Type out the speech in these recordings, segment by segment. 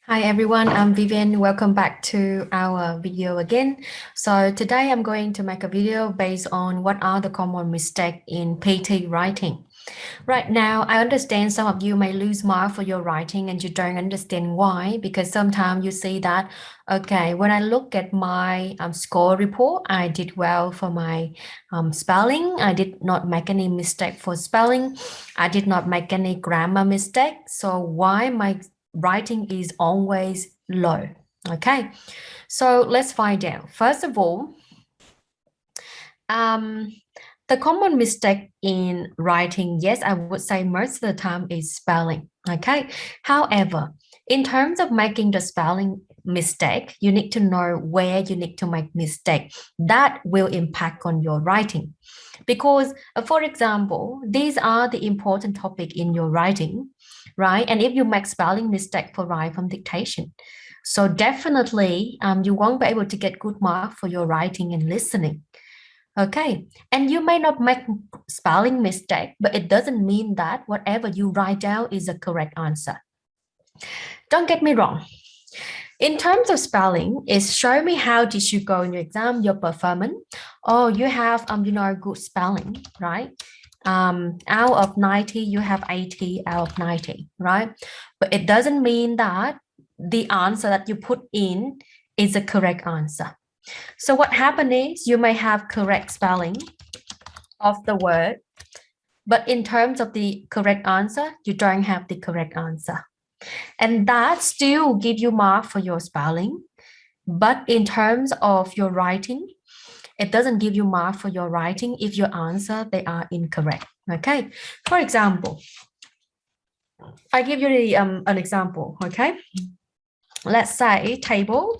Hi everyone, I'm Vivian. Welcome back to our video again. So today I'm going to make a video based on what are the common mistakes in PTE writing. Right now, I understand some of you may lose mark for your writing and you don't understand why, because sometimes you see that, okay, when I look at my score report, I did well for my spelling. I did not make any mistake for spelling. I did not make any grammar mistake. So why my writing is always low? Okay, so let's find out. First of all, the common mistake in writing, yes, I would say most of the time is spelling. Okay. However, in terms of making the spelling mistake, you need to know where you need to make mistake. That will impact on your writing. Because, for example, these are the important topic in your writing, right? And if you make spelling mistake for write from dictation, so definitely you won't be able to get good mark for your writing and listening. Okay, and you may not make spelling mistake, but it doesn't mean that whatever you write down is a correct answer. Don't get me wrong. In terms of spelling, is show me how did you go in your exam, your performance. Oh, you have good spelling, right? Out of 90, you have 80 out of 90, right? But it doesn't mean that the answer that you put in is a correct answer. So what happened is you may have correct spelling of the word, but in terms of the correct answer, you don't have the correct answer. And that still give you mark for your spelling. But in terms of your writing, it doesn't give you mark for your writing if your answer, they are incorrect. Okay. For example, I give you an example. Okay. Let's say table.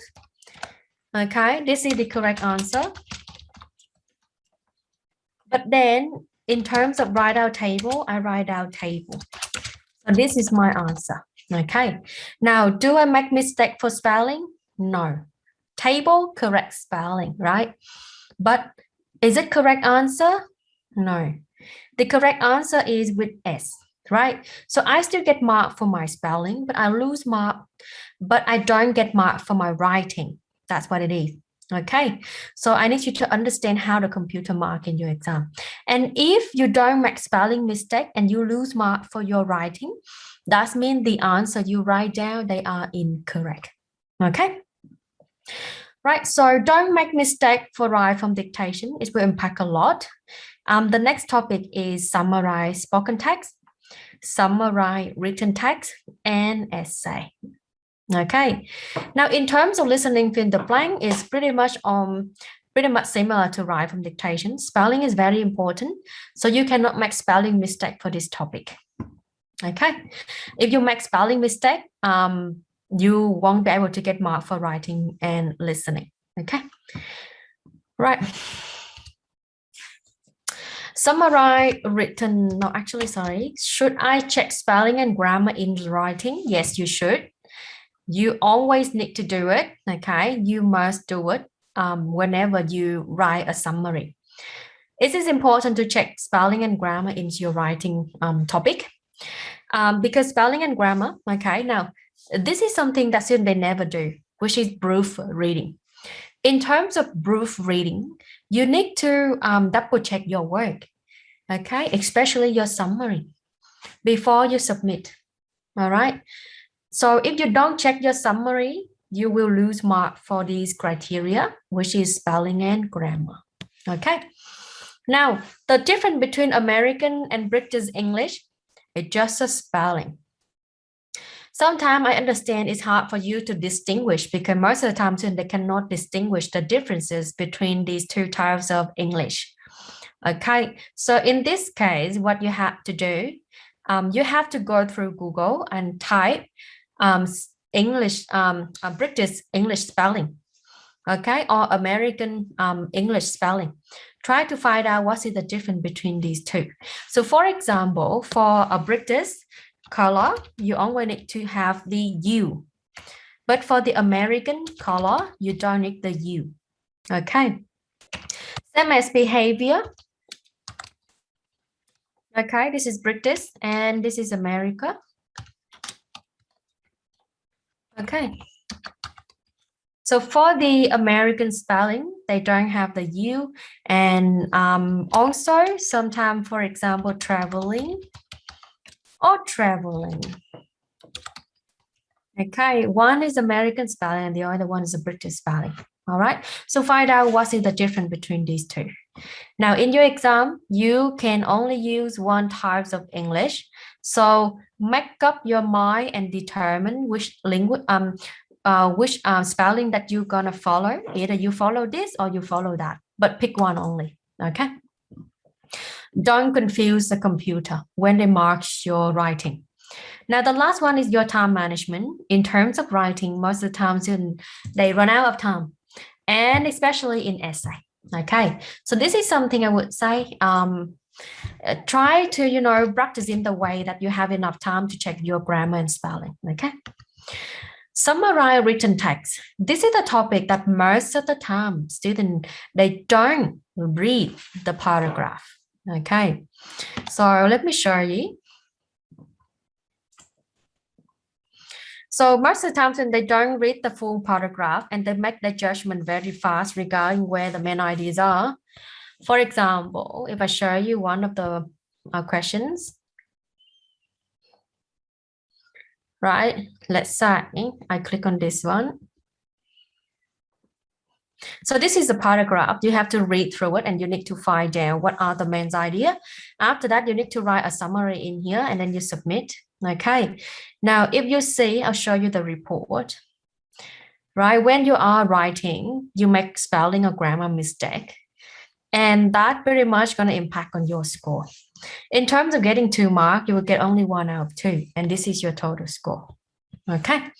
Okay. This is the correct answer. But then in terms of write out table, I write out table. So this is my answer. Okay. Now, do I make mistake for spelling? No. Table, correct spelling, right? But is it correct answer? No. The correct answer is with S, right? So I still get mark for my spelling, but I lose mark, but I don't get mark for my writing. That's what it is. Okay, so I need you to understand how the computer mark in your exam. And if you don't make spelling mistake and you lose mark for your writing, that means the answer you write down, they are incorrect. Okay, right, so don't make mistake for write from dictation. It will impact a lot. The next topic is summarize spoken text, summarize written text, and essay. Okay. Now, in terms of listening fill in the blank, is pretty much similar to write from dictation. Spelling is very important, so you cannot make spelling mistake for this topic. Okay. If you make spelling mistake, you won't be able to get mark for writing and listening. Okay. Right. Summarize written, no, actually, sorry. Should I check spelling and grammar in writing? Yes, you should. You always need to do it. Okay. You must do it whenever you write a summary. It is important to check spelling and grammar into your writing topic because spelling and grammar, okay, now this is something that students they never do, which is proofreading. In terms of proofreading, you need to double check your work, okay, especially your summary before you submit. All right. So if you don't check your summary, you will lose mark for these criteria, which is spelling and grammar. Okay. Now, the difference between American and British English is just a spelling. Sometimes I understand it's hard for you to distinguish because most of the time they cannot distinguish the differences between these two types of English. Okay, so in this case, what you have to do, you have to go through Google and type English, British English spelling, okay, or American English spelling. Try to find out what is the difference between these two. So for example, for a British color, you only need to have the U. But for the American color, you don't need the U. Okay. Same as behavior. Okay, this is British and this is America. Okay. So for the American spelling, they don't have the U. And also sometimes, for example, traveling or traveling. Okay, one is American spelling and the other one is a British spelling. All right, so find out what is the difference between these two. Now, in your exam, you can only use one type of English. So make up your mind and determine which spelling that you're gonna follow. Either you follow this or you follow that, but pick one only. Okay. Don't confuse the computer when they mark your writing. Now, the last one is your time management. In terms of writing, most of the time they run out of time, and especially in essay. Okay, so this is something I would say. Try to practice in the way that you have enough time to check your grammar and spelling. Okay. Summarize written text. This is a topic that most of the time students they don't read the paragraph. Okay, so let me show you. So most of the times when they don't read the full paragraph and they make their judgment very fast regarding where the main ideas are. For example, if I show you one of the questions, right? Let's say I click on this one. So this is a paragraph. You have to read through it and you need to find out what are the main idea. After that, you need to write a summary in here and then you submit. Okay. Now, if you see, I'll show you the report. Right? When you are writing, you make spelling or grammar mistake. And that very much going to impact on your score. In terms of getting 2 marks, you will get only 1 out of 2. And this is your total score. Okay.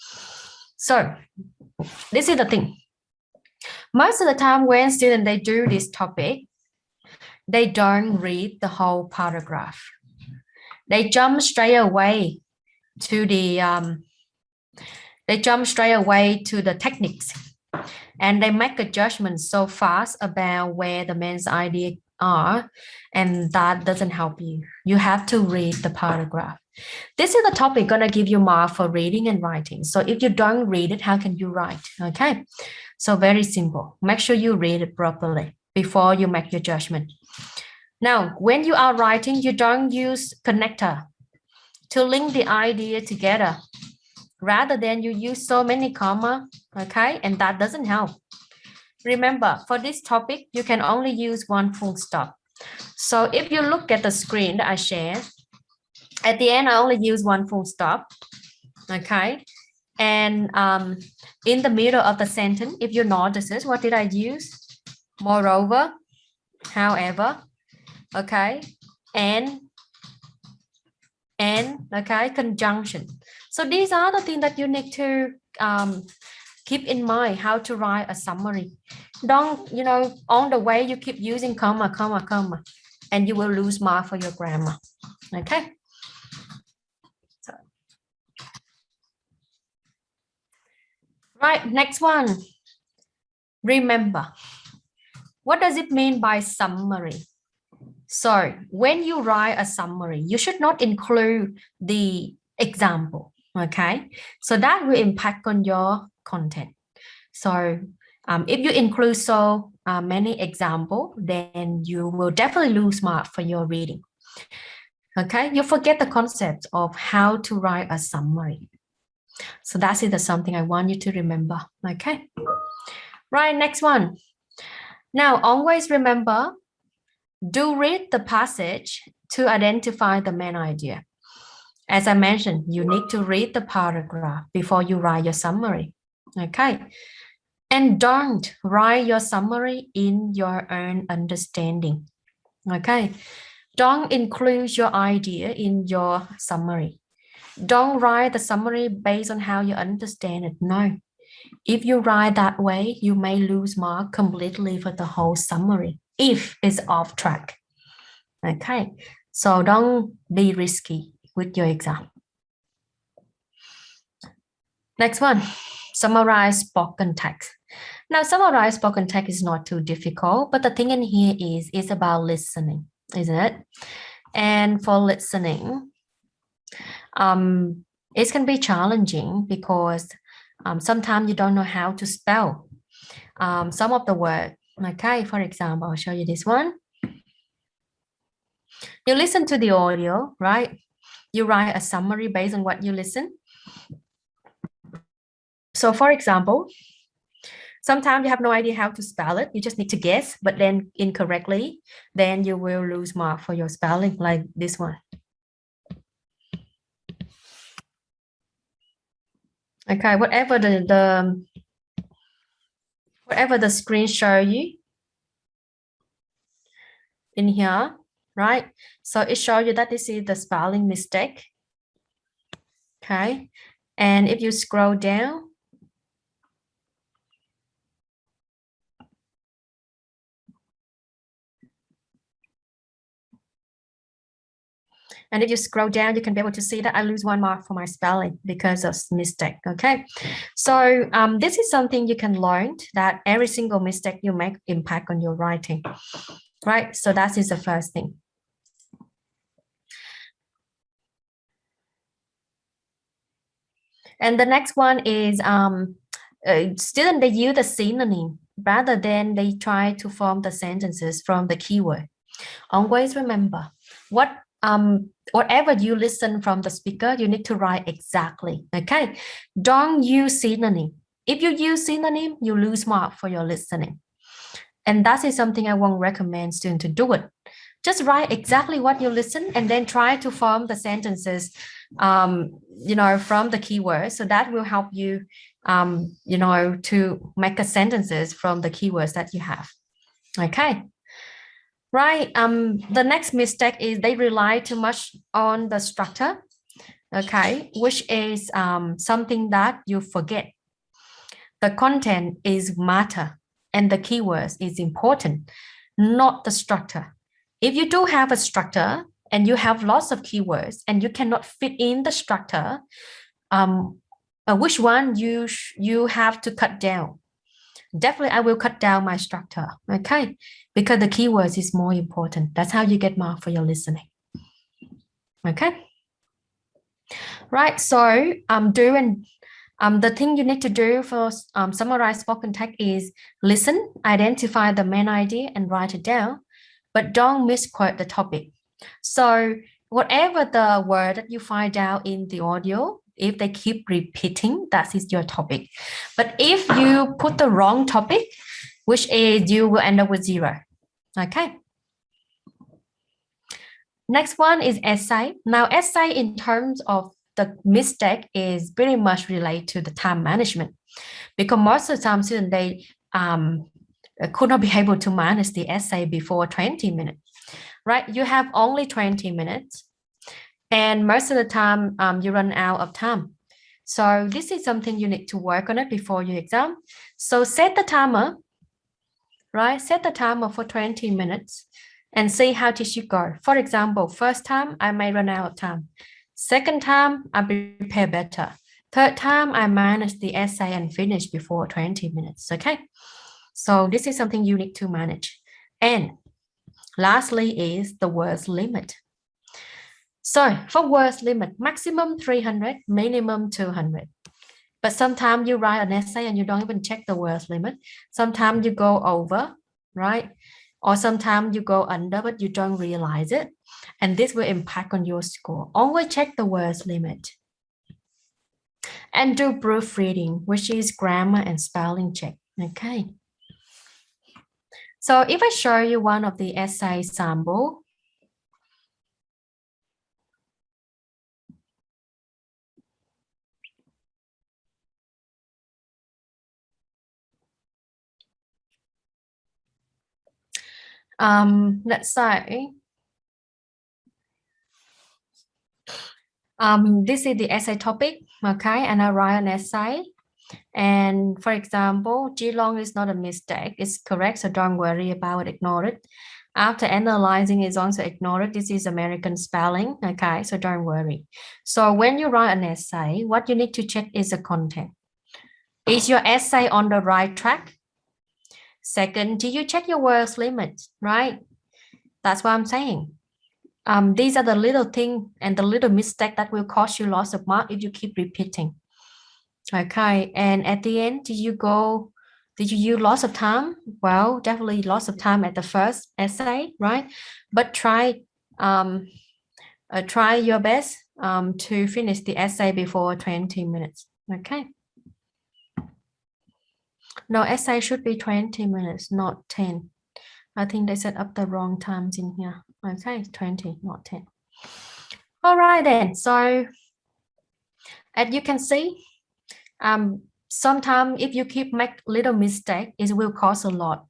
So this is the thing. Most of the time when students, they do this topic, they don't read the whole paragraph. They jump straight away to the techniques and they make a judgment so fast about where the main ideas are, and that doesn't help you. You have to read the paragraph. This is the topic gonna give you mark for reading and writing. So if you don't read it, how can you write? Okay, so very simple. Make sure you read it properly before you make your judgment. Now, when you are writing, you don't use connector to link the idea together. Rather than you use so many comma, okay, and that doesn't help. Remember, for this topic, you can only use one full stop. So if you look at the screen that I shared, at the end, I only use one full stop, okay? And in the middle of the sentence, if you notice this, what did I use? Moreover, however, okay, and okay, conjunction. So these are the things that you need to keep in mind how to write a summary. Don't, on the way you keep using comma, comma, comma, and you will lose mark for your grammar. Okay. So, right, next one. Remember, what does it mean by summary? So when you write a summary, you should not include the example, okay? So that will impact on your content. So if you include so many examples, then you will definitely lose mark for your reading. Okay, you forget the concept of how to write a summary. So that is something I want you to remember. Okay, right, next one. Now, always remember, do read the passage to identify the main idea. As I mentioned, you need to read the paragraph before you write your summary. Okay. And don't write your summary in your own understanding. Okay. Don't include your idea in your summary. Don't write the summary based on how you understand it. No. If you write that way, you may lose mark completely for the whole summary if it's off track. Okay. So don't be risky with your exam. Next one, summarize spoken text. Now, summarize spoken text is not too difficult, but the thing in here is it's about listening, isn't it? And for listening, it can be challenging because Sometimes you don't know how to spell some of the word. Okay, for example, I'll show you this one. You listen to the audio, right? You write a summary based on what you listen. So for example, sometimes you have no idea how to spell it. You just need to guess, but then incorrectly, then you will lose mark for your spelling, like this one. Okay, whatever the screen show you in here, right? So it shows you that this is the spelling mistake. Okay, and if you scroll down, and if you scroll down, you can be able to see that I lose 1 mark for my spelling because of mistake. Okay, so this is something you can learn, that every single mistake you make impact on your writing, right? So that is the first thing. And the next one is students, they use the synonym rather than they try to form the sentences from the keyword. Always remember, whatever you listen from the speaker, you need to write exactly. Okay, don't use synonym. If you use synonym, you lose mark for your listening, and that is something I won't recommend students to do it. Just write exactly what you listen and then try to form the sentences from the keywords. So that will help you to make a sentences from the keywords that you have. Okay, right. The next mistake is they rely too much on the structure, okay, which is something that you forget. The content is matter and the keywords is important, not the structure. If you do have a structure and you have lots of keywords and you cannot fit in the structure, which one you have to cut down? Definitely, I will cut down my structure, okay? Because the keywords is more important. That's how you get mark for your listening, okay? Right, so the thing you need to do for summarize spoken text is listen, identify the main idea and write it down, but don't misquote the topic. So whatever the word that you find out in the audio, if they keep repeating, that is your topic. But if you put the wrong topic, which is you will end up with 0. Okay. Next one is essay. Now, essay in terms of the mistake is pretty much related to the time management, because most of the time students, they could not be able to manage the essay before 20 minutes, right? You have only 20 minutes and most of the time you run out of time. So this is something you need to work on it before your exam. So set the timer, right? Set the timer for 20 minutes and see how did you go. For example, first time I may run out of time. Second time I prepare better. Third time I manage the essay and finish before 20 minutes, okay? So this is something you need to manage. And lastly is the words limit. So for words limit, maximum 300, minimum 200. But sometimes you write an essay and you don't even check the words limit. Sometimes you go over, right? Or sometimes you go under, but you don't realize it. And this will impact on your score. Always check the words limit. And do proofreading, which is grammar and spelling check. Okay. So if I show you one of the essay sample, let's say, this is the essay topic, okay, and I write an essay. And for example, Geelong is not a mistake, it's correct, so don't worry about it, ignore it. After analyzing is also ignore it. This is American spelling, okay, so don't worry. So when you write an essay, what you need to check is the content. Is your essay on the right track? Second, do you check your words limit, right? That's what I'm saying. These are the little thing and the little mistake that will cost you lots of mark if you keep repeating. Okay, and at the end, did you use lots of time? Well, definitely lots of time at the first essay, right? But try your best to finish the essay before 20 minutes. Okay. No, essay should be 20 minutes, not 10. I think they set up the wrong times in here. Okay, 20, not 10. All right then. So as you can see, sometimes if you keep make little mistake, it will cause a lot,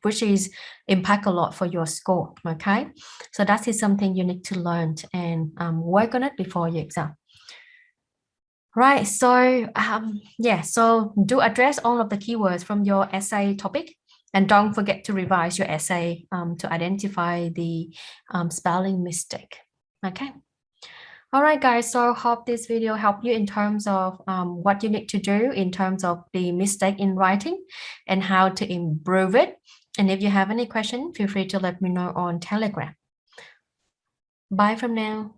which is impact a lot for your score. Okay, so that is something you need to learn and work on it before your exam. Right, so yeah, so do address all of the keywords from your essay topic, and don't forget to revise your essay to identify the spelling mistake. Okay. All right, guys, so hope this video helped you in terms of what you need to do in terms of the mistake in writing and how to improve it. And if you have any question, feel free to let me know on Telegram. Bye from now.